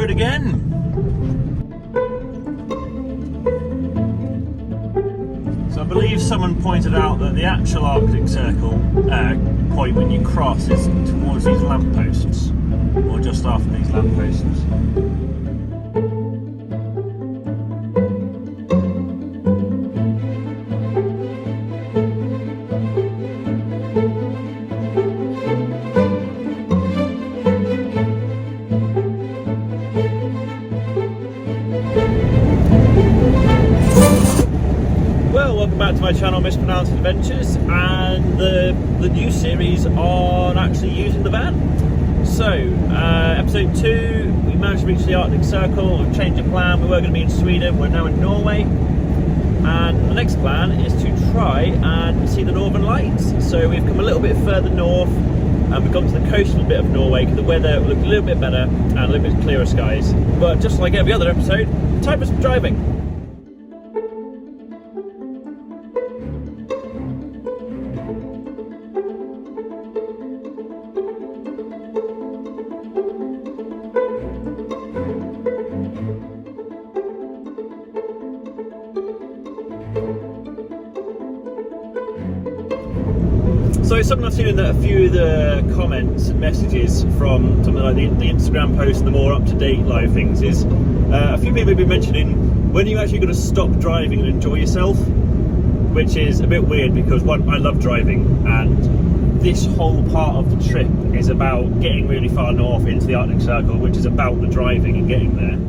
road again. So I believe someone pointed out that the actual Arctic Circle point when you cross is towards these lampposts, or just after these lampposts. Welcome back to my channel, Mispronounced Adventures, and the new series on actually using the van. So, episode 2, we managed to reach the Arctic Circle. We've changed the plan. We were going to be in Sweden, we're now in Norway, and the next plan is to try and see the Northern Lights. So we've come a little bit further north, and we've gone to the coastal bit of Norway because the weather looked a little bit better and a little bit clearer skies. But just like every other episode, time for some driving. So something I've seen in a few of the comments and messages from something like the Instagram posts and the more up-to-date live things is a few people have been mentioning when are you actually going to stop driving and enjoy yourself, which is a bit weird because one, I love driving, and this whole part of the trip is about getting really far north into the Arctic Circle, which is about the driving and getting there.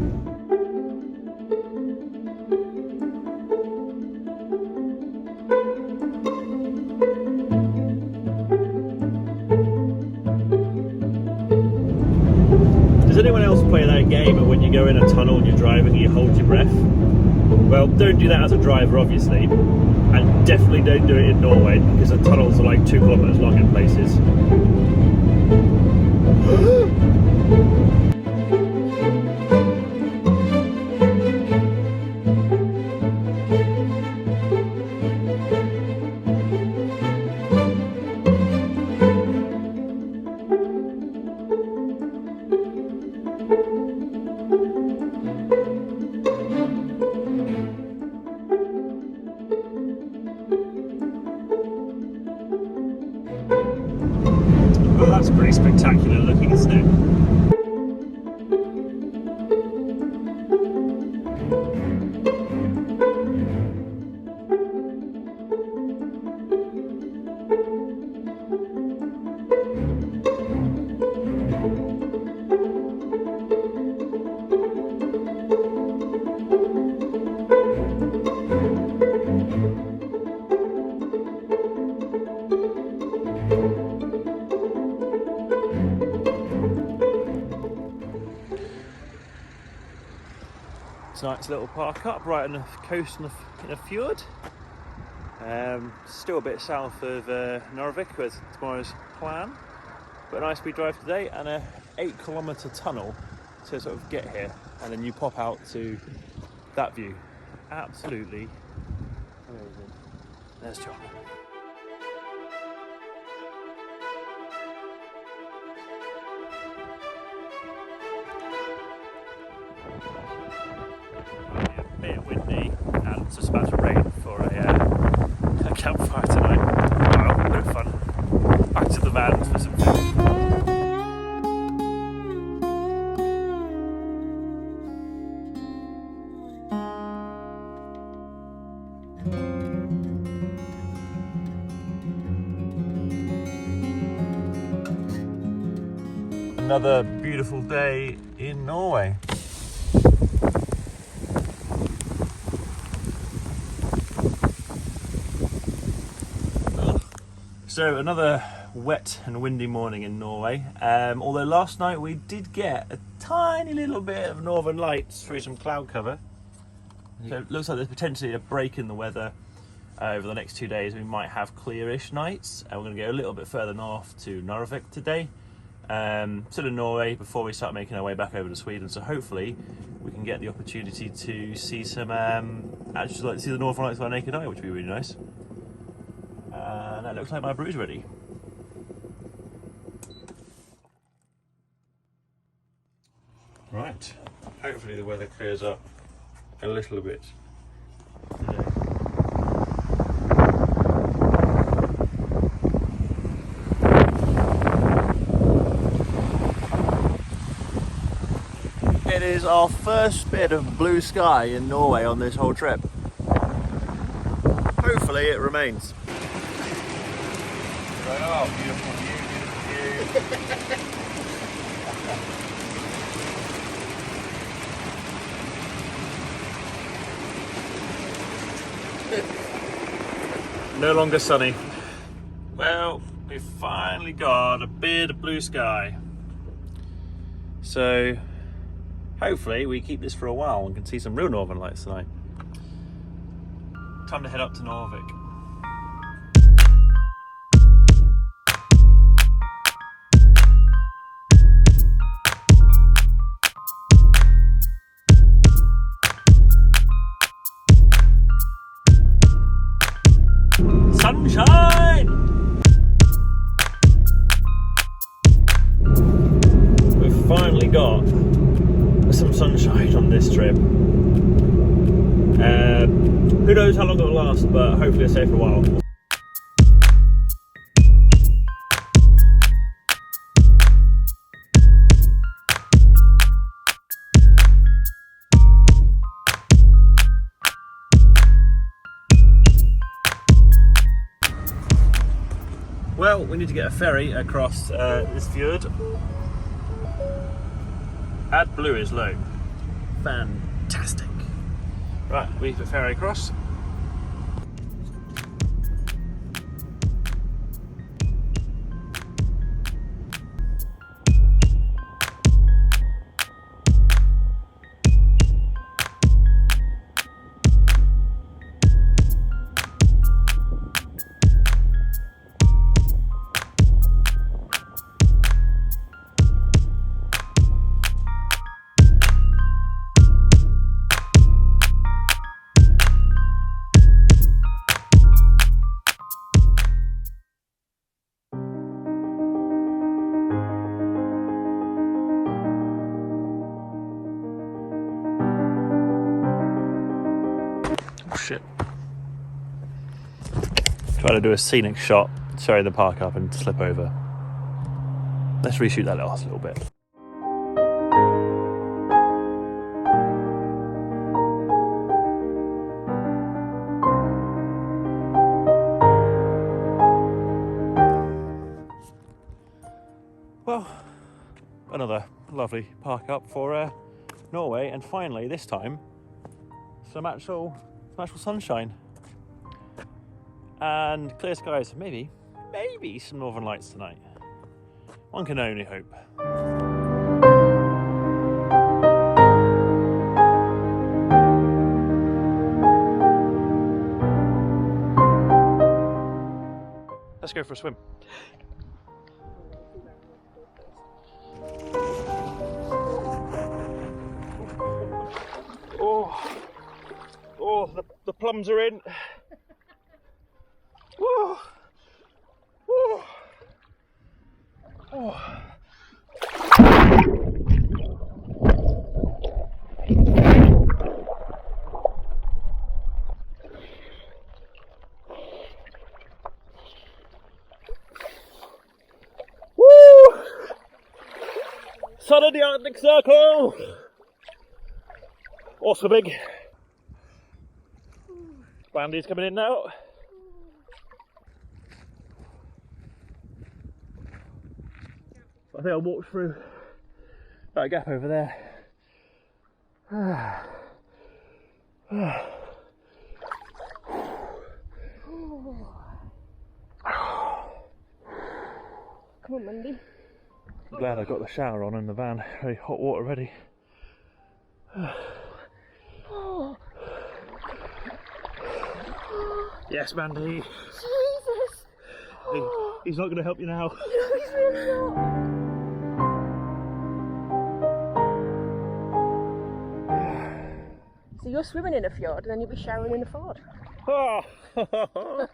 Does anyone else play that game of when you go in a tunnel and you're driving and you hold your breath? Well, don't do that as a driver, obviously, and definitely don't do it in Norway because the tunnels are like 2 kilometers long in places. Well, that's pretty spectacular looking, isn't it? It's a nice little park up right on the coast in a fjord. Still a bit south of Narvik with tomorrow's plan, but a nice wee drive today and a 8-kilometer tunnel to sort of get here, and then you pop out to that view. Absolutely amazing. There's John. A bit windy and it's just about to rain for a campfire tonight. Wow, no fun. Back to the van for some food. Another beautiful day in Norway. So another wet and windy morning in Norway, although last night we did get a tiny little bit of northern lights through some cloud cover. So it looks like there's potentially a break in the weather over the next 2 days. We might have clearish nights, and we're going to go a little bit further north to Narvik today. Still in Norway before we start making our way back over to Sweden, so hopefully we can get the opportunity to see some actually like to see the northern lights with our naked eye, which would be really nice. And that looks like my brew's ready. Right, hopefully the weather clears up a little bit today. It is our first bit of blue sky in Norway on this whole trip. Hopefully it remains. Oh, beautiful view, beautiful view. No longer sunny. Well, we finally got a bit of blue sky. So hopefully we keep this for a while and can see some real northern lights tonight. Time to head up to Narvik. Sunshine! We've finally got some sunshine on this trip. Who knows how long it'll last, but hopefully it'll stay for a while. Well, we need to get a ferry across this fjord. AdBlue is low. Fantastic. Right, we need the ferry across. Shit. Try to do a scenic shot, sorry, the park up and slip over. Let's reshoot that last little bit. Well, another lovely park up for Norway, and finally this time some actual sunshine and clear skies. Maybe some northern lights tonight. One can only hope. Let's go for a swim. Oh, the plums are in. Whoa. Whoa. Oh. Woo! Sun in the Arctic Circle. Also big. Bandy's coming in now. I think I'll walk through that gap over there. Come on, Mandy. I'm glad I got the shower on in the van. Very hot water ready. Yes, Mandy. Jesus! He's not going to help you now. No, he's really not. So you're swimming in a fjord and then you'll be showering in a fjord. Oh. Oh.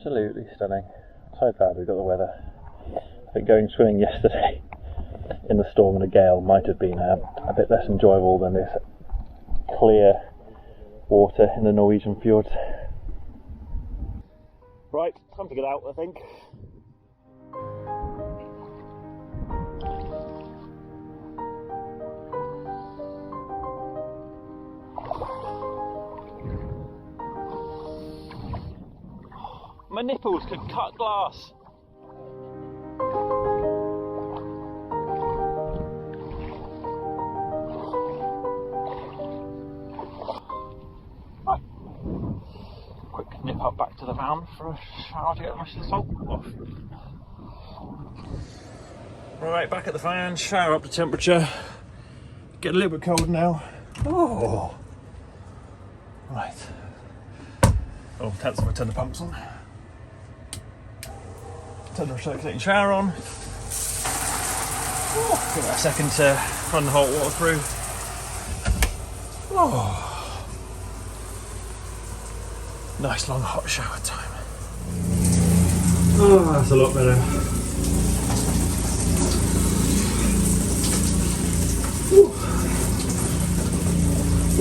absolutely stunning. So glad we got the weather. I think going swimming yesterday in the storm and a gale might have been a bit less enjoyable than this clear water in the Norwegian fjords. Right, time to get out, I think. My nipples could cut glass. Right. Quick nip up back to the van for a shower to get the rest of the salt off. Right, back at the van, shower up to temperature. Get a little bit cold now. Oh. Right. Oh, tense if I turn the pumps on. Turn the recirculating shower on. Oh, give it a second to run the hot water through. Oh, nice long hot shower time. Oh, that's a lot better.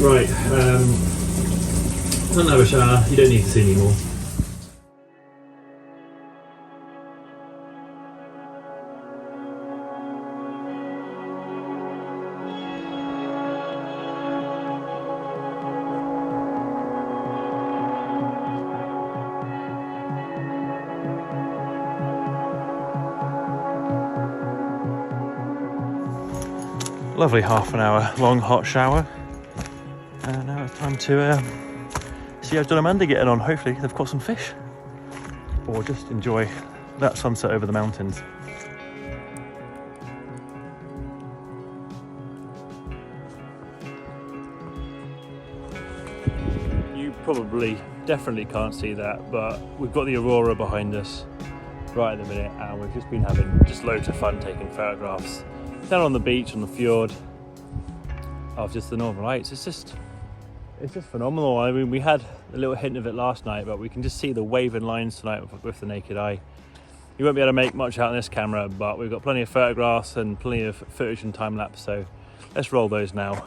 Right, don't have a shower, you don't need to see anymore. Lovely half an hour long hot shower. And now it's time to see how John and Amanda getting on. Hopefully they've caught some fish. Or just enjoy that sunset over the mountains. You probably definitely can't see that, but we've got the aurora behind us right at the minute, and we've just been having just loads of fun taking photographs down on the beach, on the fjord, of just the Northern Lights. It's just phenomenal. I mean, we had a little hint of it last night, but we can just see the waving lines tonight with the naked eye. You won't be able to make much out on this camera, but we've got plenty of photographs and plenty of footage and time lapse, so let's roll those now.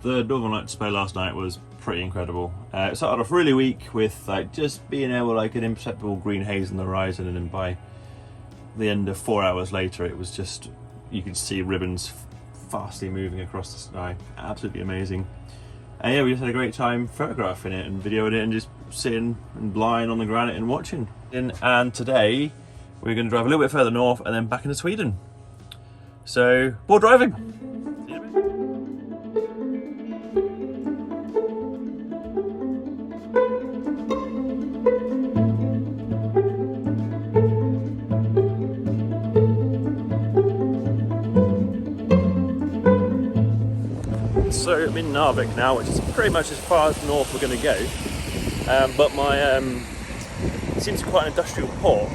The Northern Lights display last night was pretty incredible. It started off really weak with just being able an imperceptible green haze on the horizon, and then by the end of 4 hours later it was just, you could see ribbons fastly moving across the sky. Absolutely amazing. And yeah, we just had a great time photographing it and videoing it and just sitting and lying on the granite and watching. And today we're going to drive a little bit further north and then back into Sweden. So, more driving! So I'm in Narvik now, which is pretty much as far as north we're going to go. But my it seems quite an industrial port,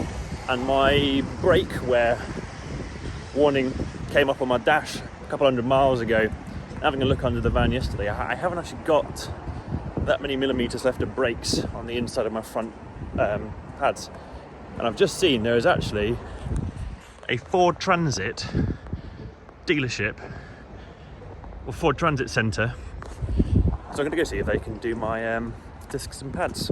and my brake-wear warning came up on my dash a couple hundred miles ago. Having a look under the van yesterday, I haven't actually got that many millimeters left of brakes on the inside of my front pads. And I've just seen there is actually a Ford Transit dealership, or Ford Transit Centre. So I'm going to go see if they can do my discs and pads.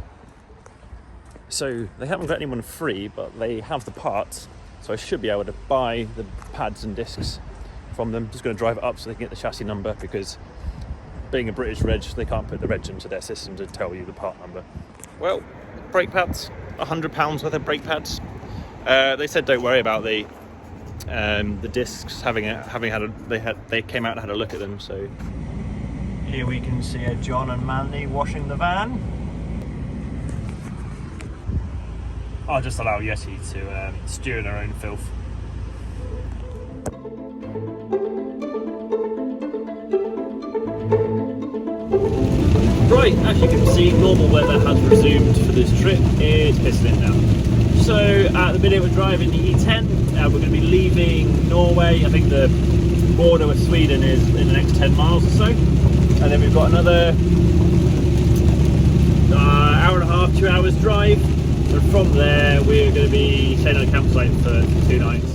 So they haven't got anyone free, but they have the parts, so I should be able to buy the pads and discs from them. Just going to drive it up so they can get the chassis number, because being a British reg, they can't put the reg into their system to tell you the part number. Well, brake pads, £100 worth of brake pads. They said don't worry about the discs. They came out and had a look at them. So here we can see John and Mandy washing the van. I'll just allow Yeti to stew in her own filth. Right, as you can see, normal weather has resumed for this trip. It's pissing it down. So at the minute we're driving the E10. We're going to be leaving Norway. I think the border with Sweden is in the next 10 miles or so. And then we've got another hour and a half, 2 hours drive. And from there we're going to be staying at a campsite for 2 nights.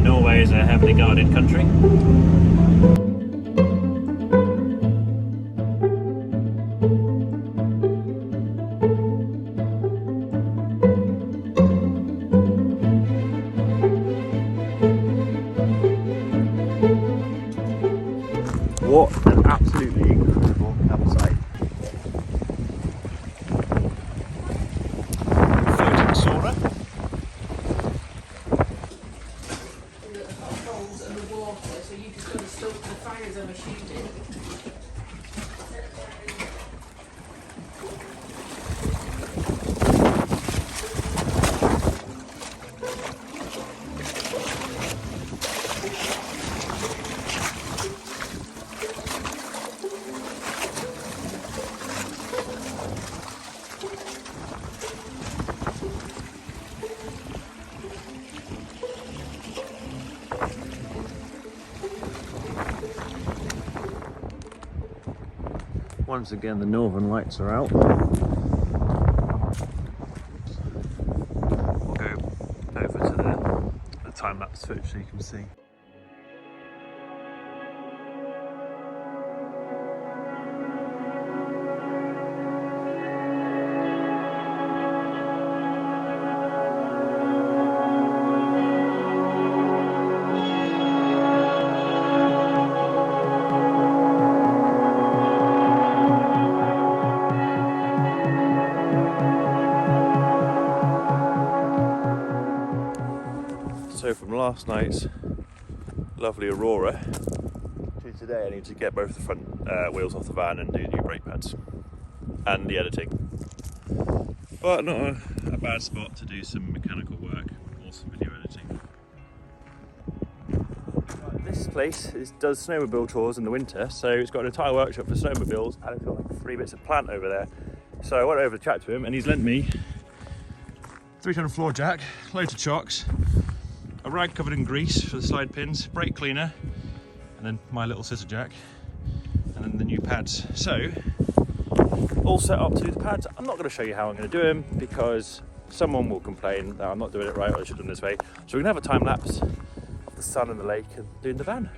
Norway is a heavily guarded country. What an absolutely incredible campsite. Floating sauna. And the water, so you just got to stoke the fires, I'm assuming. Once again, the northern lights are out. We'll go over to the time-lapse footage so you can see. So from last night's lovely aurora to today, I need to get both the front wheels off the van and do new brake pads and the editing. But not a bad spot to do some mechanical work or some video editing. This place does snowmobile tours in the winter, so it's got an entire workshop for snowmobiles and it's got like 3 bits of plant over there. So I went over to chat to him and he's lent me 3-ton floor jack, loads of chocks, a rag covered in grease for the slide pins, brake cleaner, and then my little scissor jack, and then the new pads. So, all set up to do the pads. I'm not going to show you how I'm going to do them because someone will complain that I'm not doing it right or I should have done this way. So we're going to have a time lapse of the sun and the lake and doing the van.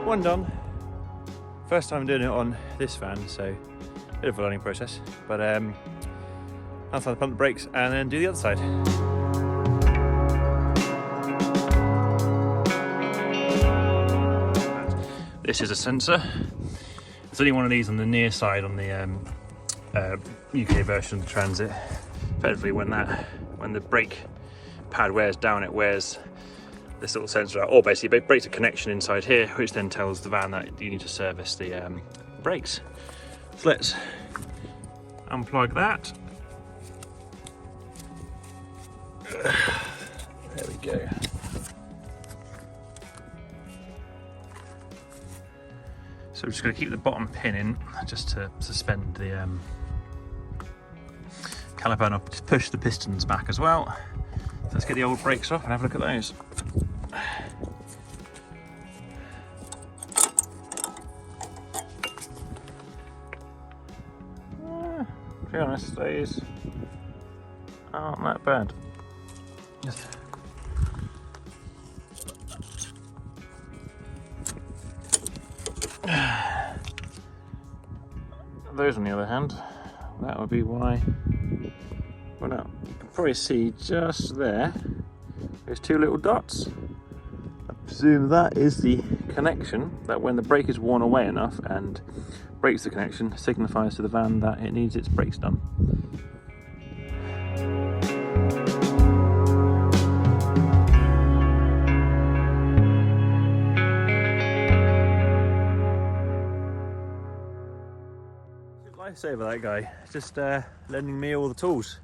One done. First time doing it on this van, so a bit of a learning process. But now it's time to pump the brakes and then do the other side. This is a sensor. There's only one of these on the near side on the UK version of the Transit. Effectively, when the brake pad wears down, it wears this little sensor out, or basically it breaks a connection inside here, which then tells the van that you need to service the brakes. So let's unplug that. There we go. So we're just going to keep the bottom pin in just to suspend the caliper, and I'll just push the pistons back as well. So let's get the old brakes off and have a look at those. To be honest, these aren't that bad. Just those on the other hand, that would be why. Well, now you can probably see just there. There's two little dots. I presume that is the connection. That when the brake is worn away enough and breaks the connection, signifies to the van that it needs its brakes done. Lifesaver, that guy, just lending me all the tools.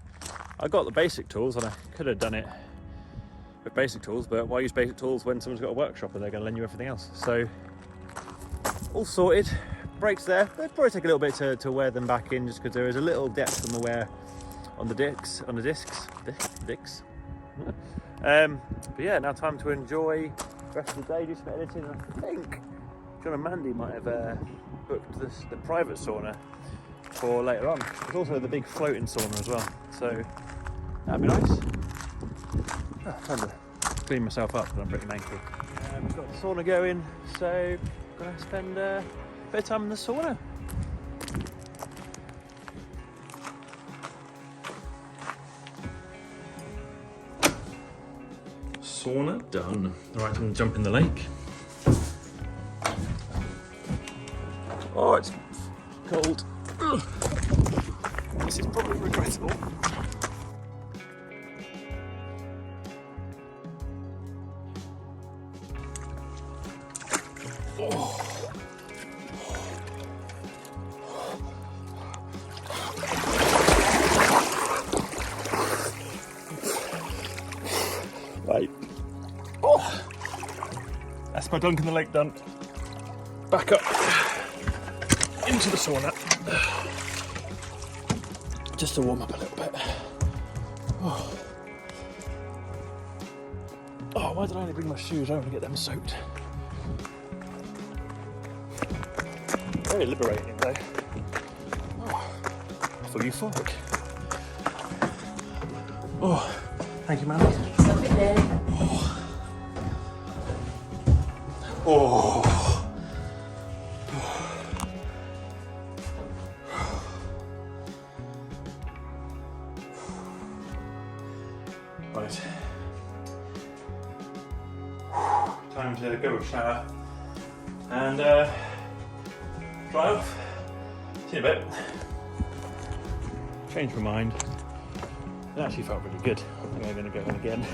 I got the basic tools and I could have done it with basic tools, but why use basic tools when someone's got a workshop and they're going to lend you everything else? So all sorted, brakes there. They'd probably take a little bit to wear them back in, just because there is a little depth on the wear on the discs. But yeah, now time to enjoy the rest of the day, do some editing. I think John and Mandy might have booked the private sauna for later on. There's also the big floating sauna as well, so that'd be nice. Time to clean myself up, but I'm pretty manky. We've got the sauna going, so I'm gonna spend a bit of time in the sauna. Sauna done. All right, I'm gonna jump in the lake. Oh, it's cold. Ugh. This is probably regrettable. Oh. Right. Oh. That's my dunk in the lake done. Back up into the sauna. Just to warm up a little bit. Oh, why did I only bring my shoes? I don't want to get them soaked. Very liberating though. Oh, I feel euphoric. Oh, thank you, man. Oh. Oh. Right. Time to go a shower and dry off. See you in a bit. Changed my mind. It actually felt really good. I think I'm going to go in again.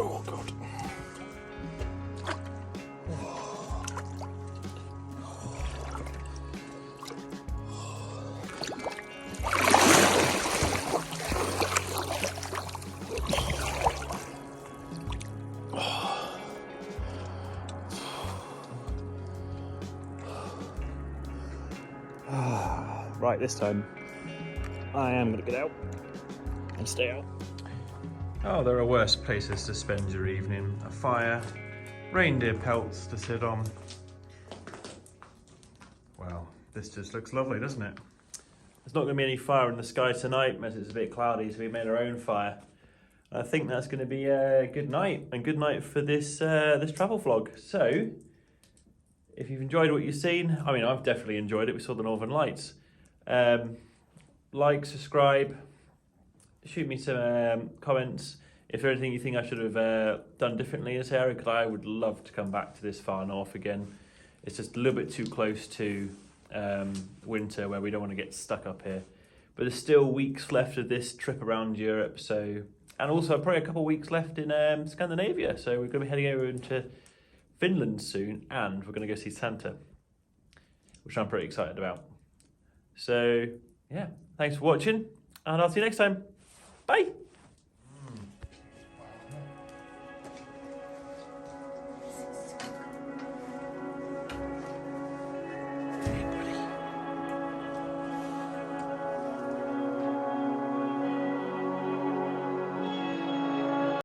Oh God. Right, this time I am going to get out and stay out. Oh, there are worse places to spend your evening. A fire, reindeer pelts to sit on. Well, this just looks lovely, doesn't it? There's not going to be any fire in the sky tonight, as it's a bit cloudy, so we made our own fire. I think that's going to be a good night, and good night for this this travel vlog. So, if you've enjoyed what you've seen, I mean, I've definitely enjoyed it. We saw the Northern Lights. Like, subscribe, shoot me some comments if there's anything you think I should have done differently in this area, because I would love to come back to this far north again. It's just a little bit too close to winter where we don't want to get stuck up here. But there's still weeks left of this trip around Europe, so, and also probably a couple of weeks left in Scandinavia. So we're going to be heading over into Finland soon, and we're going to go see Santa, which I'm pretty excited about. So, yeah, thanks for watching, and I'll see you next time. Bye!